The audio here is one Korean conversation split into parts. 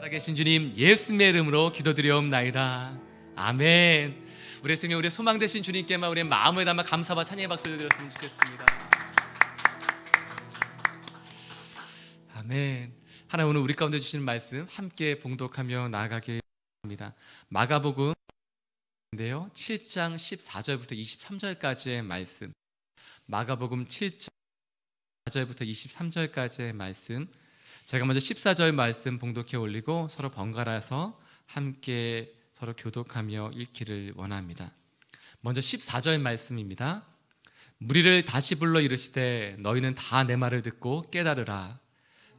살아계신 주님 예수님의 이름으로 기도드리옵나이다. 아멘. 우리의 생명, 우리의 소망 되신 주님께만 우리의 마음을 담아 감사와 찬양의 박수를 드렸으면 좋겠습니다. 아멘. 하나님 오늘 우리 가운데 주시는 말씀 함께 봉독하며 나아가길 바랍니다. 마가복음 7장 14절부터 23절까지의 말씀, 마가복음 7장 14절부터 23절까지의 말씀, 제가 먼저 14절 말씀 봉독해 올리고 서로 번갈아서 함께 서로 교독하며 읽기를 원합니다. 먼저 14절 말씀입니다. 무리를 다시 불러 이르시되 너희는 다 내 말을 듣고 깨달으라.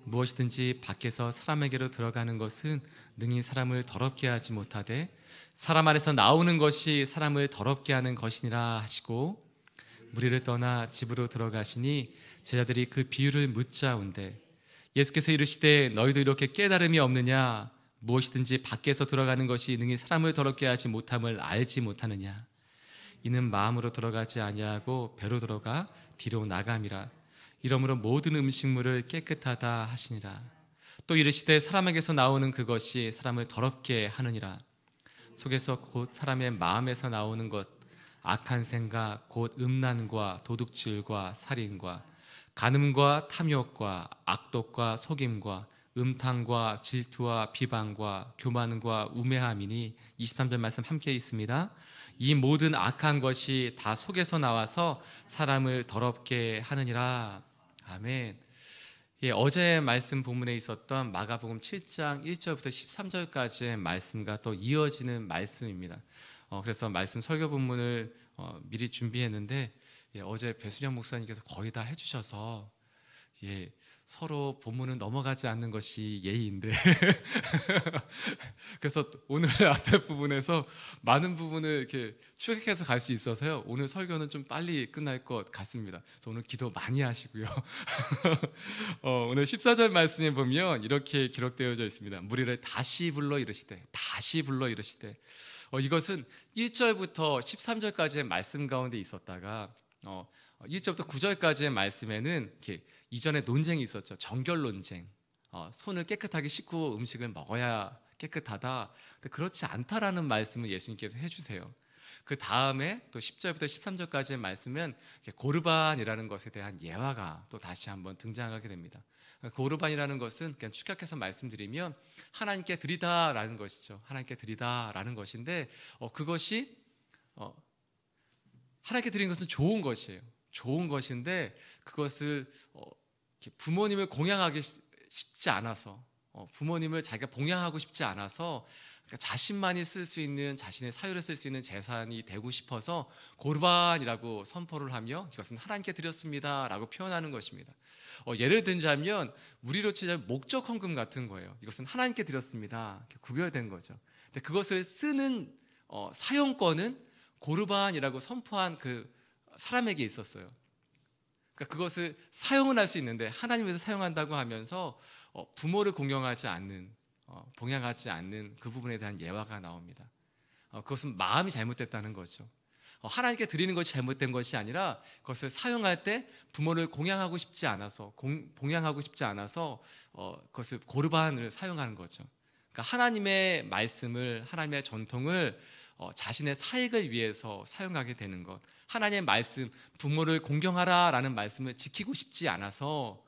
무엇이든지 밖에서 사람에게로 들어가는 것은 능히 사람을 더럽게 하지 못하되 사람 안에서 나오는 것이 사람을 더럽게 하는 것이니라 하시고, 무리를 떠나 집으로 들어가시니 제자들이 그 비유를 묻자온대 예수께서 이르시되 너희도 이렇게 깨달음이 없느냐? 무엇이든지 밖에서 들어가는 것이 능히 사람을 더럽게 하지 못함을 알지 못하느냐? 이는 마음으로 들어가지 아니하고 배로 들어가 뒤로 나감이라. 이러므로 모든 음식물을 깨끗하다 하시니라. 또 이르시되 사람에게서 나오는 그것이 사람을 더럽게 하느니라. 속에서 곧 사람의 마음에서 나오는 것, 악한 생각 곧 음란과 도둑질과 살인과 간음과 탐욕과 악독과 속임과 음탕과 질투와 비방과 교만과 우매함이니, 23절 말씀 함께 있습니다. 이 모든 악한 것이 다 속에서 나와서 사람을 더럽게 하느니라. 아멘. 어제 말씀 본문에 있었던 마가복음 7장 1절부터 13절까지의 말씀과 또 이어지는 말씀입니다. 그래서 말씀 설교 본문을 미리 준비했는데 어제 배수령 목사님께서 거의 다 해주셔서 서로 본문은 넘어가지 않는 것이 예의인데 그래서 오늘 앞에 부분에서 많은 부분을 이렇게 추격해서 갈 수 있어서요, 오늘 설교는 좀 빨리 끝날 것 같습니다. 그래서 오늘 기도 많이 하시고요. 오늘 14절 말씀에 보면 이렇게 기록되어져 있습니다. 무리를 다시 불러 이르시되, 다시 불러 이르시되. 이것은 1절부터 13절까지의 말씀 가운데 있었다가 1절부터 9절까지의 말씀에는 이렇게 이전에 논쟁이 있었죠. 정결 논쟁. 손을 깨끗하게 씻고 음식을 먹어야 깨끗하다. 근데 그렇지 않다라는 말씀을 예수님께서 해주세요. 그 다음에 또 10절부터 13절까지의 말씀은 고르반이라는 것에 대한 예화가 또 다시 한번 등장하게 됩니다. 고르반이라는 것은 그냥 축약해서 말씀드리면 하나님께 드리다라는 것이죠. 하나님께 드리다라는 것인데 그것이 하나님께 드리는 것은 좋은 것이에요. 좋은 것인데 그것을 부모님을 공양하기 쉽지 않아서, 부모님을 자기가 봉양하고 싶지 않아서 그러니까 자신만이 쓸 수 있는, 자신의 사유를 쓸 수 있는 재산이 되고 싶어서 고르반이라고 선포를 하며 이것은 하나님께 드렸습니다 라고 표현하는 것입니다. 예를 들자면 우리로 치자면 목적 헌금 같은 거예요. 이것은 하나님께 드렸습니다, 이렇게 구별된 거죠. 근데 그것을 쓰는 사용권은 고르반이라고 선포한 그 사람에게 있었어요. 그러니까 그것을 사용은 할 수 있는데 하나님 위해서 사용한다고 하면서 부모를 공경하지 않는, 봉양하지 않는 그 부분에 대한 예화가 나옵니다. 그것은 마음이 잘못됐다는 거죠. 하나님께 드리는 것이 잘못된 것이 아니라 그것을 사용할 때 부모를 공양하고 싶지 않아서, 봉양하고 싶지 않아서 그것을 고르반을 사용하는 거죠. 그러니까 하나님의 말씀을, 하나님의 전통을 자신의 사익을 위해서 사용하게 되는 것, 하나님의 말씀, 부모를 공경하라라는 말씀을 지키고 싶지 않아서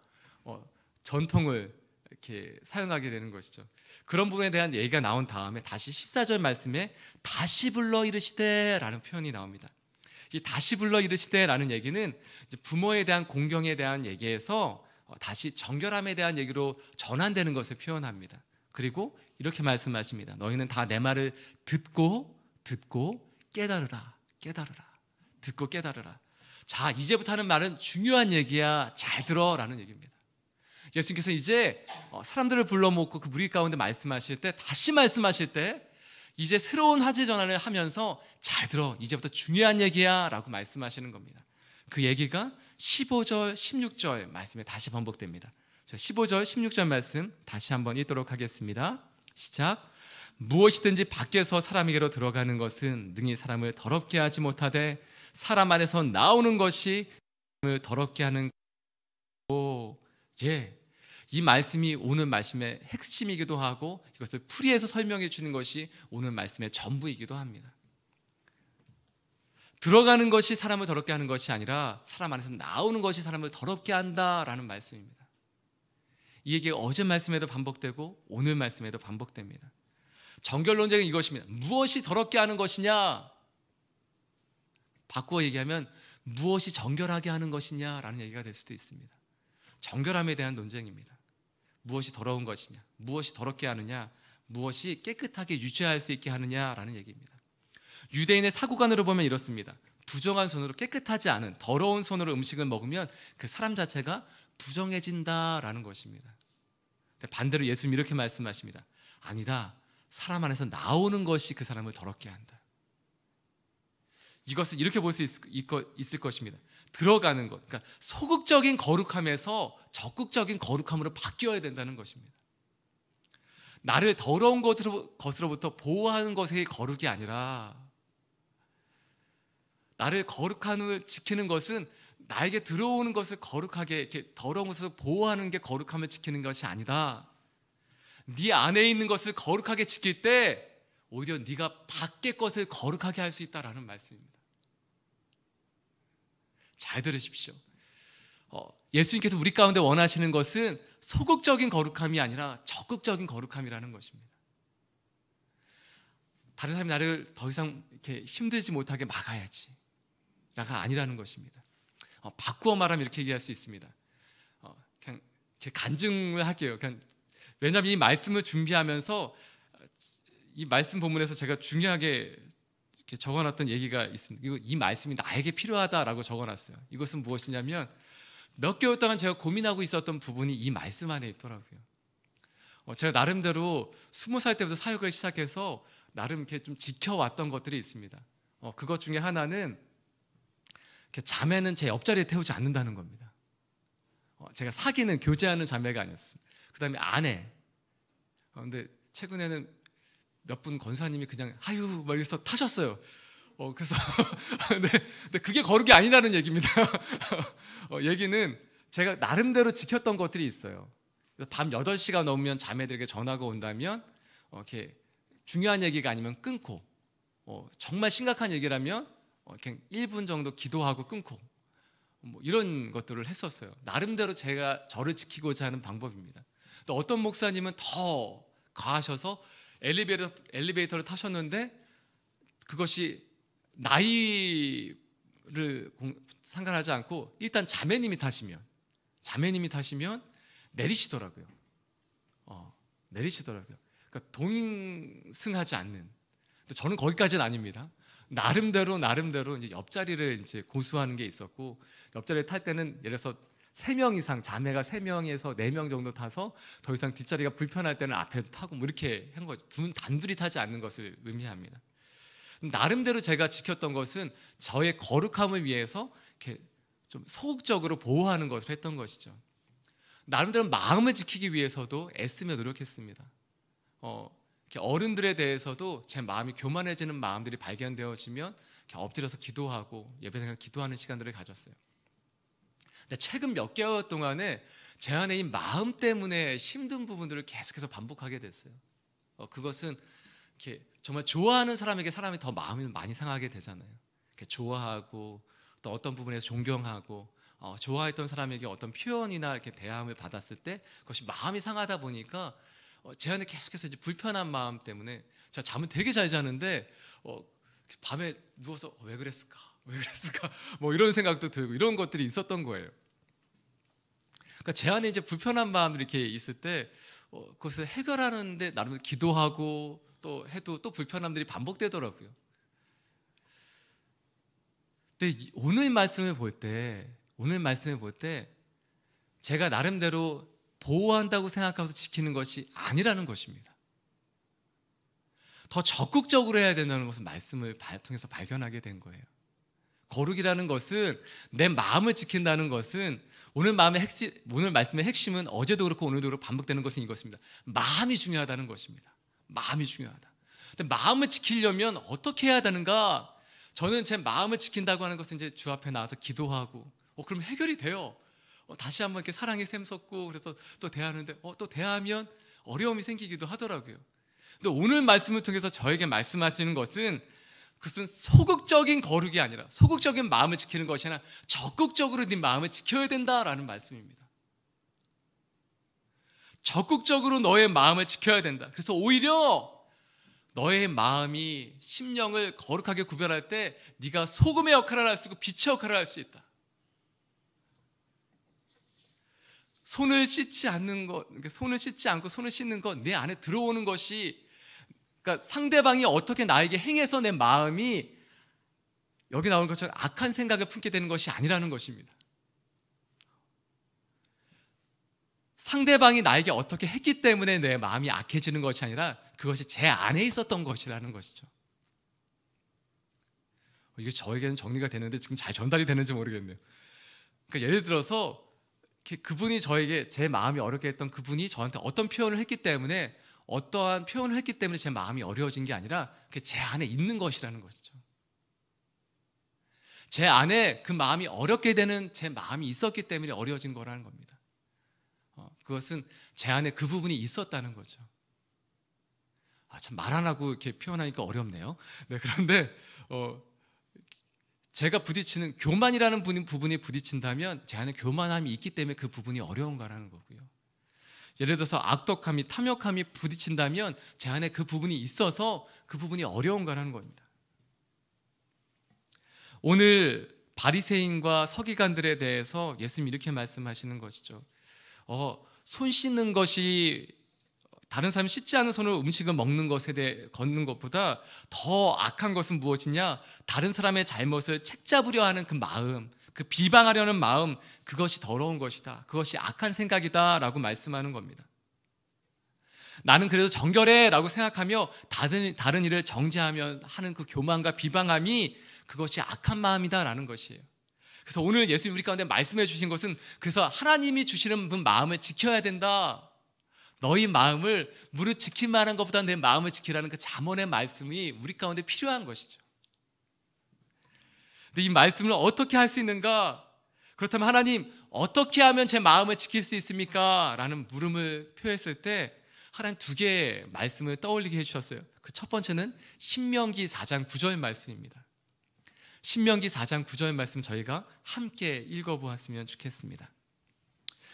전통을 이렇게 사용하게 되는 것이죠. 그런 부분에 대한 얘기가 나온 다음에 다시 14절 말씀에 다시 불러 이르시되라는 표현이 나옵니다. 이 다시 불러 이르시되라는 얘기는 이제 부모에 대한 공경에 대한 얘기에서 다시 정결함에 대한 얘기로 전환되는 것을 표현합니다. 그리고 이렇게 말씀하십니다. 너희는 다 내 말을 듣고 깨달으라. 듣고 깨달으라. 자, 이제부터 하는 말은 중요한 얘기야. 잘 들어라는 얘기입니다. 예수님께서 이제 사람들을 불러 모으고 그 무리 가운데 말씀하실 때, 다시 말씀하실 때 이제 새로운 화제 전환을 하면서 잘 들어, 이제부터 중요한 얘기야 라고 말씀하시는 겁니다. 그 얘기가 15절 16절 말씀에 다시 반복됩니다. 15절 16절 말씀 다시 한번 읽도록 하겠습니다. 시작. 무엇이든지 밖에서 사람에게로 들어가는 것은 능히 사람을 더럽게 하지 못하되 사람 안에서 나오는 것이 사람을 더럽게 하는 것이고. 이 말씀이 오늘 말씀의 핵심이기도 하고 이것을 풀이해서 설명해 주는 것이 오늘 말씀의 전부이기도 합니다. 들어가는 것이 사람을 더럽게 하는 것이 아니라 사람 안에서 나오는 것이 사람을 더럽게 한다라는 말씀입니다. 이 얘기가 어제 말씀에도 반복되고 오늘 말씀에도 반복됩니다. 정결 논쟁은 이것입니다. 무엇이 더럽게 하는 것이냐? 바꾸어 얘기하면 무엇이 정결하게 하는 것이냐라는 얘기가 될 수도 있습니다. 정결함에 대한 논쟁입니다. 무엇이 더러운 것이냐, 무엇이 더럽게 하느냐, 무엇이 깨끗하게 유지할 수 있게 하느냐라는 얘기입니다. 유대인의 사고관으로 보면 이렇습니다. 부정한 손으로, 깨끗하지 않은 더러운 손으로 음식을 먹으면 그 사람 자체가 부정해진다라는 것입니다. 반대로 예수님 이렇게 말씀하십니다. 아니다, 사람 안에서 나오는 것이 그 사람을 더럽게 한다. 이것을 이렇게 볼 수 있을 것입니다. 들어가는 것, 그러니까 소극적인 거룩함에서 적극적인 거룩함으로 바뀌어야 된다는 것입니다. 나를 더러운 것으로부터 보호하는 것의 거룩이 아니라, 나를 거룩함을 지키는 것은 나에게 들어오는 것을 거룩하게, 이렇게 더러운 것을 보호하는 게 거룩함을 지키는 것이 아니다. 네 안에 있는 것을 거룩하게 지킬 때 오히려 네가 밖의 것을 거룩하게 할 수 있다라는 말씀입니다. 잘 들으십시오. 예수님께서 우리 가운데 원하시는 것은 소극적인 거룩함이 아니라 적극적인 거룩함이라는 것입니다. 다른 사람이 나를 더 이상 이렇게 힘들지 못하게 막아야지 라가 아니라는 것입니다. 바꾸어 말하면 이렇게 얘기할 수 있습니다. 그냥 제 간증을 할게요. 왜냐하면 이 말씀을 준비하면서 이 말씀 본문에서 제가 중요하게 이렇게 적어놨던 얘기가 있습니다. 이 말씀이 나에게 필요하다라고 적어놨어요. 이것은 무엇이냐면 몇 개월 동안 제가 고민하고 있었던 부분이 이 말씀 안에 있더라고요. 제가 나름대로 20살 때부터 사역을 시작해서 나름 이렇게 좀 지켜왔던 것들이 있습니다. 그것 중에 하나는 자매는 제 옆자리에 태우지 않는다는 겁니다. 제가 사귀는, 교제하는 자매가 아니었습니다. 그 다음에 아내. 근데 최근에는 몇 분 권사님이 그냥 하유 막 이래서 타셨어요. 그래서 근데 그게 거룩이 아니라는 얘기입니다. 얘기는 제가 나름대로 지켰던 것들이 있어요. 밤 8시가 넘으면 자매들에게 전화가 온다면 이렇게 중요한 얘기가 아니면 끊고, 정말 심각한 얘기라면 그냥 1분 정도 기도하고 끊고, 뭐 이런 것들을 했었어요. 나름대로 제가 저를 지키고자 하는 방법입니다. 또 어떤 목사님은 더 가하셔서 엘리베이터를 타셨는데 그것이 나이를 상관하지 않고 일단 자매님이 타시면 내리시더라고요. 그러니까 동승하지 않는. 근데 저는 거기까지는 아닙니다. 나름대로 이제 옆자리를 이제 고수하는 게 있었고, 옆자리를 탈 때는 예를 들어서 3명 이상, 자매가 3명에서 4명 정도 타서 더 이상 뒷자리가 불편할 때는 앞에도 타고 뭐 이렇게 한 거죠. 단둘이 타지 않는 것을 의미합니다. 나름대로 제가 지켰던 것은 저의 거룩함을 위해서 이렇게 좀 소극적으로 보호하는 것을 했던 것이죠. 나름대로 마음을 지키기 위해서도 애쓰며 노력했습니다. 어른들에 대해서도 제 마음이 교만해지는 마음들이 발견되어지면 엎드려서 기도하고 예배당에서 기도하는 시간들을 가졌어요. 근데 최근 몇 개월 동안에 제 안에 이 마음 때문에 힘든 부분들을 계속해서 반복하게 됐어요. 그것은 이렇게 정말 좋아하는 사람에게 사람이 더 마음이 많이 상하게 되잖아요. 이렇게 좋아하고 또 어떤 부분에서 존경하고 좋아했던 사람에게 어떤 표현이나 이렇게 대함을 받았을 때 그것이 마음이 상하다 보니까 제 안에 계속해서 이제 불편한 마음 때문에 제가 잠을 되게 잘 자는데 밤에 누워서 왜 그랬을까 뭐 이런 생각도 들고 이런 것들이 있었던 거예요. 그러니까 제 안에 이제 불편한 마음들이 이렇게 있을 때 그것을 해결하는데 나름 기도하고 또 해도 또 불편함들이 반복되더라고요. 근데 오늘 말씀을 볼 때 제가 나름대로 보호한다고 생각하면서 지키는 것이 아니라는 것입니다. 더 적극적으로 해야 된다는 것은 말씀을 통해서 발견하게 된 거예요. 거룩이라는 것은, 내 마음을 지킨다는 것은, 오늘 말씀의 핵심은 어제도 그렇고 오늘도 그렇고 반복되는 것은 이것입니다. 마음이 중요하다는 것입니다. 마음이 중요하다. 근데 마음을 지키려면 어떻게 해야 되는가? 저는 제 마음을 지킨다고 하는 것은 이제 주 앞에 나와서 기도하고 그럼 해결이 돼요. 다시 한번 이렇게 사랑이 샘솟고 그래서 또 대하는데 또 대하면 어려움이 생기기도 하더라고요. 근데 오늘 말씀을 통해서 저에게 말씀하시는 것은 그것은 소극적인 거룩이 아니라 소극적인 마음을 지키는 것이 아니라 적극적으로 네 마음을 지켜야 된다라는 말씀입니다. 적극적으로 너의 마음을 지켜야 된다. 그래서 오히려 너의 마음이 심령을 거룩하게 구별할 때 네가 소금의 역할을 할 수 있고 빛의 역할을 할 수 있다. 손을 씻지 않고 손을 씻는 것, 내 안에 들어오는 것이, 그러니까 상대방이 어떻게 나에게 행해서 내 마음이 여기 나오는 것처럼 악한 생각을 품게 되는 것이 아니라는 것입니다. 상대방이 나에게 어떻게 했기 때문에 내 마음이 악해지는 것이 아니라 그것이 제 안에 있었던 것이라는 것이죠. 이게 저에게는 정리가 되는데 지금 잘 전달이 되는지 모르겠네요. 그러니까 예를 들어서 그분이 저에게, 제 마음이 어렵게 했던 그분이 저한테 어떤 표현을 했기 때문에, 어떠한 표현을 했기 때문에 제 마음이 어려워진 게 아니라 그게 제 안에 있는 것이라는 것이죠. 제 안에 그 마음이 어렵게 되는 제 마음이 있었기 때문에 어려워진 거라는 겁니다. 그것은 제 안에 그 부분이 있었다는 거죠. 참 말 안 하고 이렇게 표현하니까 어렵네요. 네, 그런데 제가 부딪히는 교만이라는 부분이 부딪힌다면 제 안에 교만함이 있기 때문에 그 부분이 어려운 거라는 거고요. 예를 들어서 악독함이, 탐욕함이 부딪힌다면 제 안에 그 부분이 있어서 그 부분이 어려운 거라는 겁니다. 오늘 바리새인과 서기관들에 대해서 예수님이 이렇게 말씀하시는 것이죠. 손 씻는 것이, 다른 사람이 씻지 않은 손으로 음식을 먹는 것에 대해 걷는 것보다 더 악한 것은 무엇이냐? 다른 사람의 잘못을 책잡으려 하는 그 마음, 그 비방하려는 마음, 그것이 더러운 것이다. 그것이 악한 생각이다 라고 말씀하는 겁니다. 나는 그래도 정결해 라고 생각하며 다른 일을 정죄하며 하는 그 교만과 비방함이, 그것이 악한 마음이다 라는 것이에요. 그래서 오늘 예수님 우리 가운데 말씀해 주신 것은, 그래서 하나님이 주시는 그 마음을 지켜야 된다. 너희 마음을 무릇 지킬 만한 것보다 내 마음을 지키라는 그 잠언의 말씀이 우리 가운데 필요한 것이죠. 근데 이 말씀을 어떻게 할 수 있는가? 그렇다면 하나님, 어떻게 하면 제 마음을 지킬 수 있습니까? 라는 물음을 표했을 때 하나님 두 개의 말씀을 떠올리게 해주셨어요. 그 첫 번째는 신명기 4장 9절 말씀입니다. 신명기 4장 9절 말씀 저희가 함께 읽어보았으면 좋겠습니다.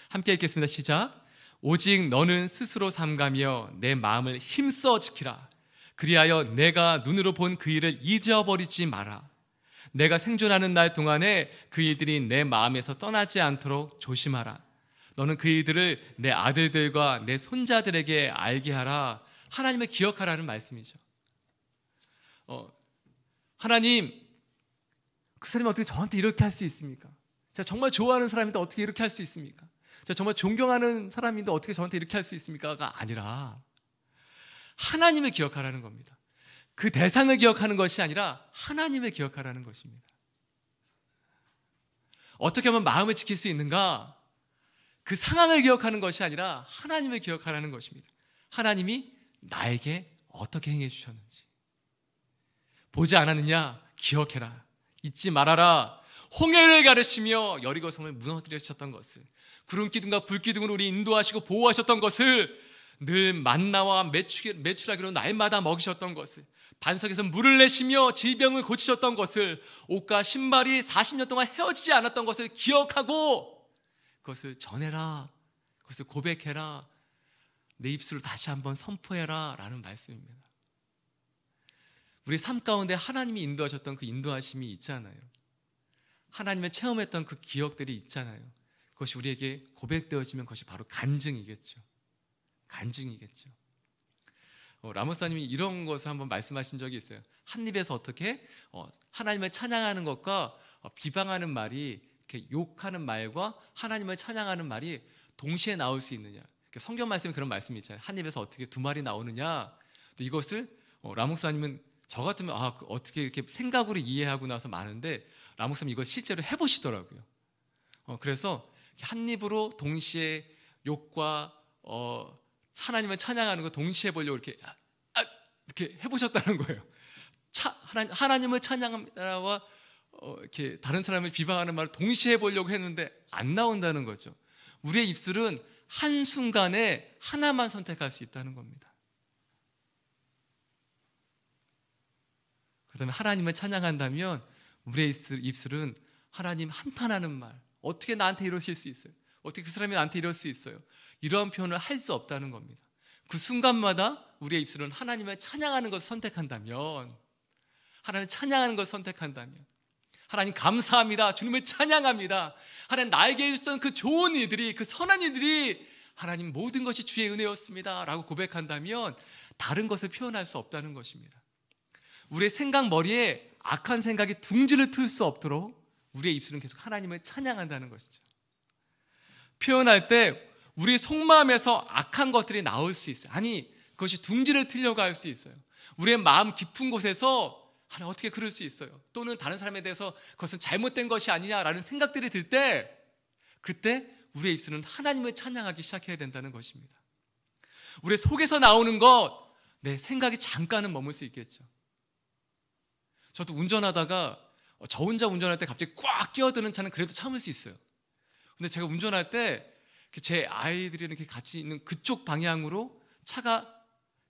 함께 읽겠습니다. 시작. 오직 너는 스스로 삼가며 내 마음을 힘써 지키라. 그리하여 내가 눈으로 본 그 일을 잊어버리지 마라. 내가 생존하는 날 동안에 그 일들이 내 마음에서 떠나지 않도록 조심하라. 너는 그 일들을 내 아들들과 내 손자들에게 알게 하라. 하나님을 기억하라는 말씀이죠. 하나님, 그 사람이 어떻게 저한테 이렇게 할 수 있습니까? 제가 정말 좋아하는 사람인데 어떻게 이렇게 할 수 있습니까? 제가 정말 존경하는 사람인데 어떻게 저한테 이렇게 할 수 있습니까?가 아니라 하나님을 기억하라는 겁니다. 그 대상을 기억하는 것이 아니라 하나님을 기억하라는 것입니다. 어떻게 하면 마음을 지킬 수 있는가? 그 상황을 기억하는 것이 아니라 하나님을 기억하라는 것입니다. 하나님이 나에게 어떻게 행해 주셨는지 보지 않았느냐? 기억해라. 잊지 말아라. 홍해를 가르치며 여리고성을 무너뜨려 주셨던 것을, 구름 기둥과 불 기둥으로 우리 인도하시고 보호하셨던 것을, 늘 만나와 메추라기로 날마다 먹이셨던 것을, 반석에서 물을 내시며 질병을 고치셨던 것을, 옷과 신발이 40년 동안 헤어지지 않았던 것을 기억하고 그것을 전해라. 그것을 고백해라. 내 입술로 다시 한번 선포해라 라는 말씀입니다. 우리 삶 가운데 하나님이 인도하셨던 그 인도하심이 있잖아요. 하나님을 체험했던 그 기억들이 있잖아요. 그것이 우리에게 고백되어지면 그것이 바로 간증이겠죠. 간증이겠죠. 라모스님이 이런 것을 한번 말씀하신 적이 있어요. 한 입에서 어떻게 하나님을 찬양하는 것과 비방하는 말이, 이렇게 욕하는 말과 하나님을 찬양하는 말이 동시에 나올 수 있느냐. 성경 말씀에 그런 말씀이 있잖아요. 한 입에서 어떻게 두 말이 나오느냐. 이것을 라목사님은 저 같으면 어떻게 이렇게 생각으로 이해하고 나서 많은데, 라목사님 이걸 실제로 해보시더라고요. 그래서 한 입으로 동시에 욕과 하나님을 찬양하는 거 동시에 보려고 이렇게 해보셨다는 거예요. 하나님을 찬양하와 이렇게 다른 사람을 비방하는 말을 동시에 해보려고 했는데 안 나온다는 거죠. 우리의 입술은 한순간에 하나만 선택할 수 있다는 겁니다. 그 다음에 하나님을 찬양한다면 우리의 입술은 하나님 한탄하는 말, 어떻게 나한테 이러실 수 있어요? 어떻게 그 사람이 나한테 이럴 수 있어요? 이러한 표현을 할 수 없다는 겁니다. 그 순간마다 우리의 입술은 하나님을 찬양하는 것을 선택한다면, 하나님을 찬양하는 것을 선택한다면, 하나님 감사합니다, 주님을 찬양합니다, 하나님 나에게 해주셨던 그 좋은 일들이, 그 선한 일들이 하나님 모든 것이 주의 은혜였습니다 라고 고백한다면 다른 것을 표현할 수 없다는 것입니다. 우리의 생각 머리에 악한 생각이 둥지를 틀 수 없도록 우리의 입술은 계속 하나님을 찬양한다는 것이죠. 표현할 때 우리 속마음에서 악한 것들이 나올 수 있어요. 아니, 그것이 둥지를 틀려고 할 수 있어요. 우리의 마음 깊은 곳에서 하나 어떻게 그럴 수 있어요? 또는 다른 사람에 대해서 그것은 잘못된 것이 아니냐라는 생각들이 들 때, 그때 우리의 입술은 하나님을 찬양하기 시작해야 된다는 것입니다. 우리 속에서 나오는 것, 내 생각이 잠깐은 머물 수 있겠죠. 저도 운전하다가 저 혼자 운전할 때 갑자기 꽉 끼어드는 차는 그래도 참을 수 있어요. 근데 제가 운전할 때 제 아이들이 이렇게 같이 있는 그쪽 방향으로 차가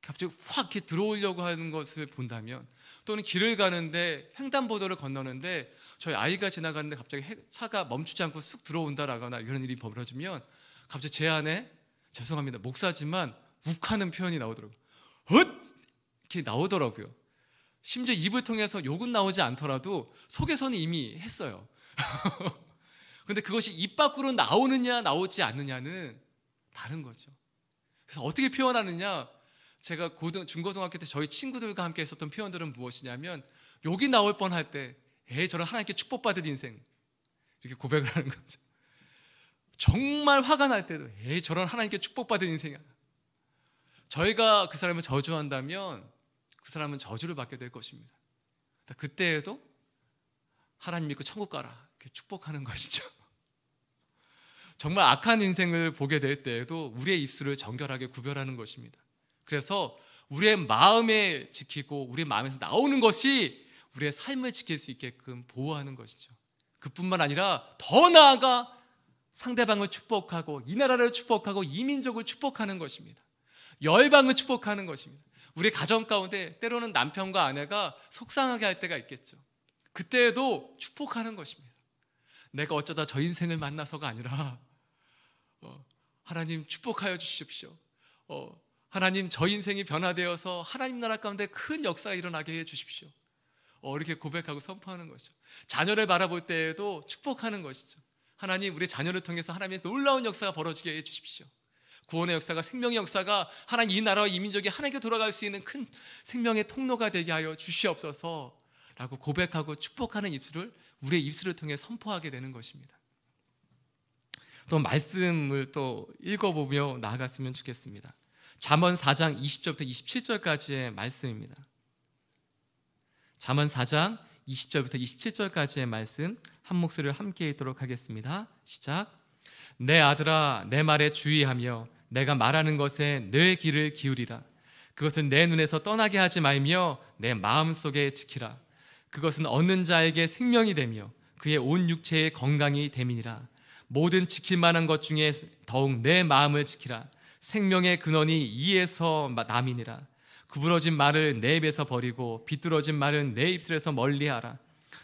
갑자기 확 이렇게 들어오려고 하는 것을 본다면, 또는 길을 가는데 횡단보도를 건너는데 저희 아이가 지나가는데 갑자기 차가 멈추지 않고 쑥 들어온다라거나 이런 일이 벌어지면 갑자기 제 안에, 죄송합니다, 목사지만 욱하는 표현이 나오더라고요. 이렇게 나오더라고요. 심지어 입을 통해서 욕은 나오지 않더라도 속에서는 이미 했어요. 근데 그것이 입 밖으로 나오느냐 나오지 않느냐는 다른 거죠. 그래서 어떻게 표현하느냐, 제가 중고등학교 때 저희 친구들과 함께 했었던 표현들은 무엇이냐면, 욕이 나올 뻔할 때 저는 하나님께 축복받을 인생, 이렇게 고백을 하는 거죠. 정말 화가 날 때도 저런 하나님께 축복받을 인생이야. 저희가 그 사람을 저주한다면 그 사람은 저주를 받게 될 것입니다. 그때에도 하나님 믿고 천국 가라, 이렇게 축복하는 것이죠. 정말 악한 인생을 보게 될 때에도 우리의 입술을 정결하게 구별하는 것입니다. 그래서 우리의 마음에 지키고 우리의 마음에서 나오는 것이 우리의 삶을 지킬 수 있게끔 보호하는 것이죠. 그뿐만 아니라 더 나아가 상대방을 축복하고 이 나라를 축복하고 이 민족을 축복하는 것입니다. 열방을 축복하는 것입니다. 우리 가정 가운데 때로는 남편과 아내가 속상하게 할 때가 있겠죠. 그때에도 축복하는 것입니다. 내가 어쩌다 저 인생을 만나서가 아니라 하나님 축복하여 주십시오. 하나님 저 인생이 변화되어서 하나님 나라 가운데 큰 역사가 일어나게 해 주십시오. 이렇게 고백하고 선포하는 것이죠. 자녀를 바라볼 때에도 축복하는 것이죠. 하나님, 우리 자녀를 통해서 하나님의 놀라운 역사가 벌어지게 해 주십시오. 구원의 역사가, 생명의 역사가 하나님 이 나라와 이 민족이 하나님께 돌아갈 수 있는 큰 생명의 통로가 되게 하여 주시옵소서 라고 고백하고 축복하는 입술을 우리의 입술을 통해 선포하게 되는 것입니다. 또 말씀을 또 읽어보며 나아갔으면 좋겠습니다. 잠언 4장 20절부터 27절까지의 말씀입니다. 잠언 4장 20절부터 27절까지의 말씀 한 목소리를 함께 읽도록 하겠습니다. 시작. 내 아들아, 내 말에 주의하며 내가 말하는 것에 내 귀를 기울이라. 그것은 내 눈에서 떠나게 하지 말며 내 마음속에 지키라. 그것은 얻는 자에게 생명이 되며 그의 온 육체의 건강이 됨이니라. 모든 지킬 만한 것 중에 더욱 내 마음을 지키라. 생명의 근원이 이에서 남이니라. 구부러진 말을 내 입에서 버리고 비뚤어진 말은 내 입술에서 멀리하라.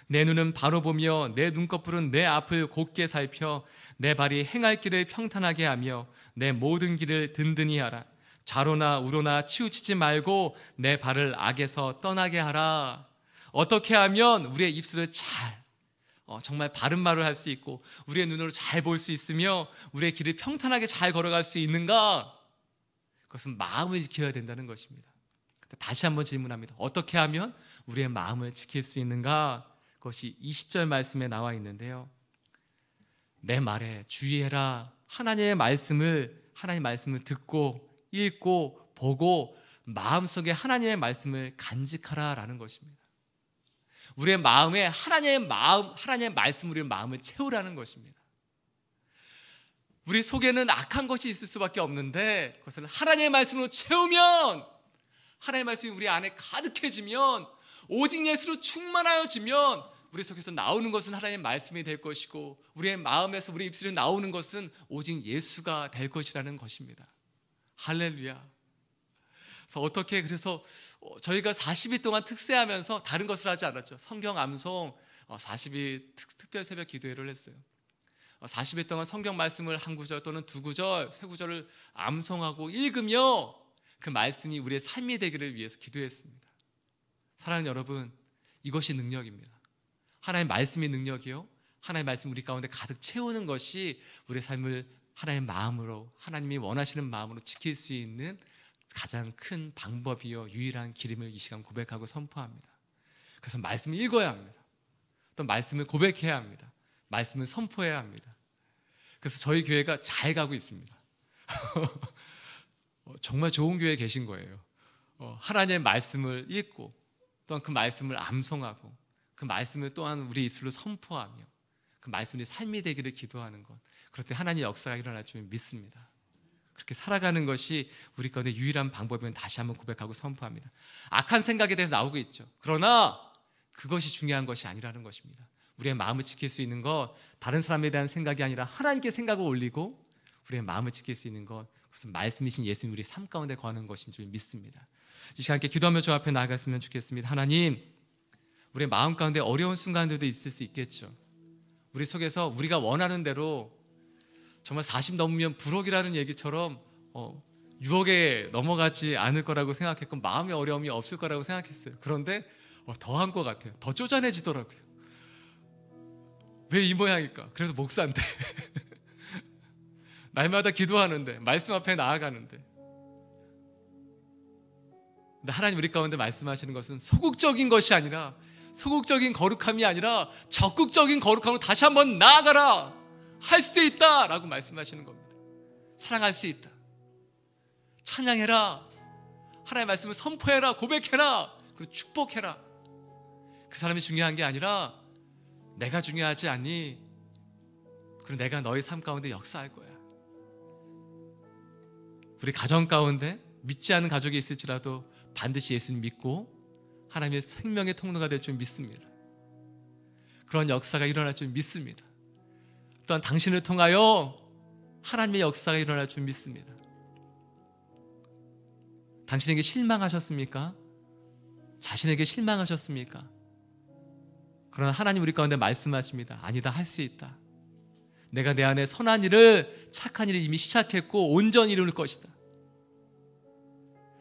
내 눈은 바로 보며 내 눈꺼풀은 내 앞을 곧게 살펴 내 발이 행할 길을 평탄하게 하며 내 모든 길을 든든히 하라. 좌로나 우로나 치우치지 말고 내 발을 악에서 떠나게 하라. 어떻게 하면 우리의 입술을 정말 바른 말을 할 수 있고 우리의 눈으로 잘 볼 수 있으며 우리의 길을 평탄하게 잘 걸어갈 수 있는가? 그것은 마음을 지켜야 된다는 것입니다. 다시 한번 질문합니다. 어떻게 하면 우리의 마음을 지킬 수 있는가? 그것이 20절 말씀에 나와 있는데요. 내 말에 주의해라. 하나님의 말씀을 듣고 읽고 보고 마음속에 하나님의 말씀을 간직하라라는 것입니다. 우리의 마음에 하나님의 말씀, 우리의 마음을 채우라는 것입니다. 우리 속에는 악한 것이 있을 수밖에 없는데 그것을 하나님의 말씀으로 채우면, 하나님의 말씀이 우리 안에 가득해지면, 오직 예수로 충만하여지면 우리 속에서 나오는 것은 하나님의 말씀이 될 것이고 우리의 마음에서 우리 입술에 나오는 것은 오직 예수가 될 것이라는 것입니다. 할렐루야. 그래서 저희가 40일 동안 특세하면서 다른 것을 하지 않았죠. 성경 암송 40일 특별 새벽 기도회를 했어요. 40일 동안 성경 말씀을 한 구절 또는 두 구절, 세 구절을 암송하고 읽으며 그 말씀이 우리의 삶이 되기를 위해서 기도했습니다. 사랑하는 여러분, 이것이 능력입니다. 하나님의 말씀이 능력이요, 하나님의 말씀 우리 가운데 가득 채우는 것이 우리의 삶을 하나님의 마음으로, 하나님이 원하시는 마음으로 지킬 수 있는 가장 큰 방법이요 유일한 길임을 이 시간 고백하고 선포합니다. 그래서 말씀을 읽어야 합니다. 또 말씀을 고백해야 합니다. 말씀을 선포해야 합니다. 그래서 저희 교회가 잘 가고 있습니다. 정말 좋은 교회에 계신 거예요. 하나님의 말씀을 읽고 또한 그 말씀을 암송하고 그 말씀을 또한 우리 입술로 선포하며 그 말씀이 삶이 되기를 기도하는 것, 그럴 때 하나님의 역사가 일어날 줄 믿습니다. 그렇게 살아가는 것이 우리 가운데 유일한 방법이면 다시 한번 고백하고 선포합니다. 악한 생각에 대해서 나오고 있죠. 그러나 그것이 중요한 것이 아니라는 것입니다. 우리의 마음을 지킬 수 있는 것, 다른 사람에 대한 생각이 아니라 하나님께 생각을 올리고 우리의 마음을 지킬 수 있는 것, 그것은 말씀이신 예수님 우리 삶 가운데 거하는 것인 줄 믿습니다. 이 시간 함께 기도하며 주 앞에 나아갔으면 좋겠습니다. 하나님, 우리의 마음 가운데 어려운 순간들도 있을 수 있겠죠. 우리 속에서 우리가 원하는 대로 정말 40 넘으면 불혹이라는 얘기처럼 6억에 넘어가지 않을 거라고 생각했고 마음의 어려움이 없을 거라고 생각했어요. 그런데 더한 것 같아요. 더 쪼잔해지더라고요. 왜 이 모양일까? 그래서 목사인데 날마다 기도하는데 말씀 앞에 나아가는데, 근데 하나님 우리 가운데 말씀하시는 것은 소극적인 것이 아니라, 소극적인 거룩함이 아니라 적극적인 거룩함으로 다시 한번 나아가라, 할 수 있다 라고 말씀하시는 겁니다. 사랑할 수 있다, 찬양해라, 하나님의 말씀을 선포해라, 고백해라, 그리고 축복해라. 그 사람이 중요한 게 아니라 내가 중요하지 않니? 그리고 내가 너의 삶 가운데 역사할 거야. 우리 가정 가운데 믿지 않는 가족이 있을지라도 반드시 예수님 믿고 하나님의 생명의 통로가 될 줄 믿습니다. 그런 역사가 일어날 줄 믿습니다. 또한 당신을 통하여 하나님의 역사가 일어날 줄 믿습니다. 당신에게 실망하셨습니까? 자신에게 실망하셨습니까? 그러나 하나님 우리 가운데 말씀하십니다. 아니다, 할 수 있다. 내가 내 안에 선한 일을, 착한 일을 이미 시작했고 온전히 이룰 것이다.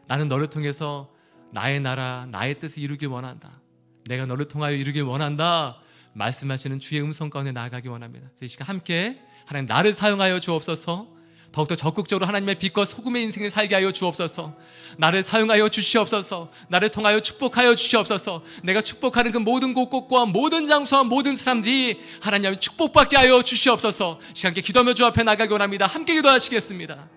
나는 너를 통해서 나의 나라, 나의 뜻을 이루길 원한다. 내가 너를 통하여 이루길 원한다. 말씀하시는 주의 음성 가운데 나아가기 원합니다. 이 시간 함께 하나님, 나를 사용하여 주옵소서. 더욱더 적극적으로 하나님의 빛과 소금의 인생을 살게 하여 주옵소서. 나를 사용하여 주시옵소서. 나를 통하여 축복하여 주시옵소서. 내가 축복하는 그 모든 곳곳과 모든 장소와 모든 사람들이 하나님의 축복받게 하여 주시옵소서. 시간 함께 기도하며 주 앞에 나아가기 원합니다. 함께 기도하시겠습니다.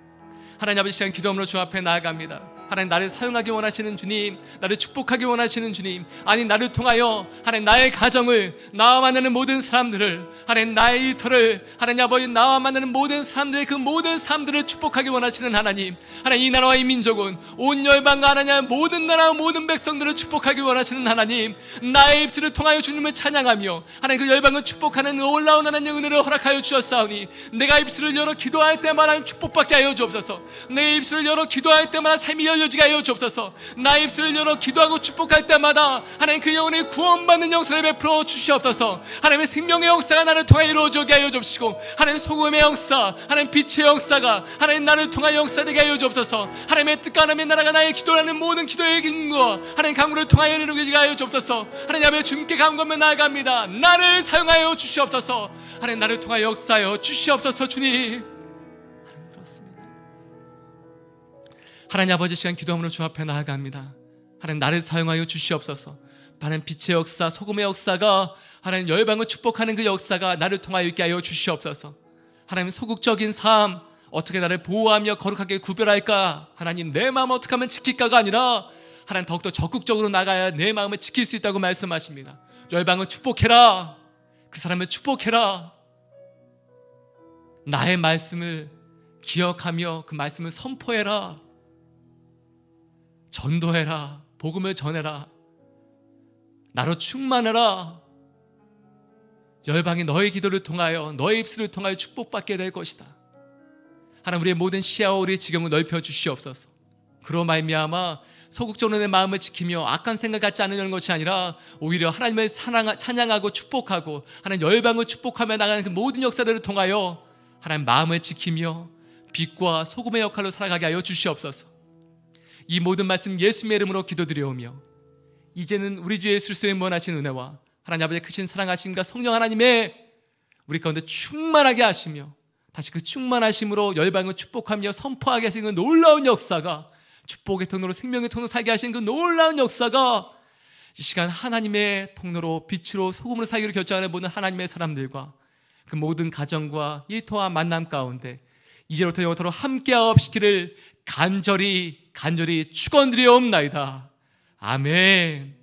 하나님 아버지, 시간 기도하며 주 앞에 나아갑니다. 하나님, 나를 사용하기 원하시는 주님, 나를 축복하기 원하시는 주님, 아니 나를 통하여 하나님 나의 가정을, 나와 만나는 모든 사람들을, 하나님 나의 일터를, 하나님 아버지 나와 만나는 모든 사람들의 그 모든 사람들을 축복하기 원하시는 하나님, 하나님 이 나라와 이 민족은 온 열방과 하나님 모든 나라와 모든 백성들을 축복하기 원하시는 하나님, 나의 입술을 통하여 주님을 찬양하며 하나님 그 열방을 축복하는 놀라운 하나님의 은혜를 허락하여 주셨사오니, 내가 입술을 열어 기도할 때마다 축복받게 하여 주옵소서. 내 입술을 열어 기도할 때마다 삶이 열려지게 하여 주옵소서. 나의 입술을 열어 기도하고 축복할 때마다 하나님 그 영혼의 구원받는 역사를 베풀어 주시옵소서. 하나님의 생명의 역사가 나를 통하여 이루어지게 하여 주옵시고, 하나님 소금의 역사, 하나님 빛의 역사가 하나님 나를 통하여 역사되게 하여 주옵소서. 하나님의 뜻과 하나님의 나라가 나의 기도라는 모든 기도의 인과 하나님 강물을 통하여 이루어지게 하여 주옵소서. 하나님 아버지 주님께 간구하며 나아갑니다. 나를 사용하여 주시옵소서. 하나님 나를 통하여 역사하여 주시옵소서. 주님, 하나님 아버지, 시간 기도함으로 주 앞에 나아갑니다. 하나님 나를 사용하여 주시옵소서. 하나님 빛의 역사, 소금의 역사가 하나님 열방을 축복하는 그 역사가 나를 통하여 있게 하여 주시옵소서. 하나님 소극적인 삶, 어떻게 나를 보호하며 거룩하게 구별할까, 하나님 내 마음 어떻게 하면 지킬까가 아니라 하나님 더욱더 적극적으로 나가야 내 마음을 지킬 수 있다고 말씀하십니다. 열방을 축복해라, 그 사람을 축복해라. 나의 말씀을 기억하며 그 말씀을 선포해라. 전도해라. 복음을 전해라. 나로 충만해라. 열방이 너의 기도를 통하여 너의 입술을 통하여 축복받게 될 것이다. 하나님, 우리의 모든 시야와 우리의 지경을 넓혀 주시옵소서. 그로 말미암아 소극적으로 내 마음을 지키며 악한 생각 갖지 않으려는 것이 아니라 오히려 하나님을 찬양하고 축복하고 하나님 열방을 축복하며 나가는 그 모든 역사들을 통하여 하나님 마음을 지키며 빛과 소금의 역할로 살아가게 하여 주시옵소서. 이 모든 말씀 예수님의 이름으로 기도드려오며 이제는 우리 주 예수 그리스도의 무한하신 은혜와 하나님 아버지의 크신 사랑하심과 성령 하나님의 우리 가운데 충만하게 하시며 다시 그 충만하심으로 열방을 축복하며 선포하게 하신 그 놀라운 역사가, 축복의 통로로 생명의 통로로 살게 하신 그 놀라운 역사가 이 시간 하나님의 통로로 빛으로 소금으로 살기로 결정하는 모든 하나님의 사람들과 그 모든 가정과 일터와 만남 가운데 이제부터 영원토록 함께하옵시기를 간절히 축원드리옵나이다. 아멘.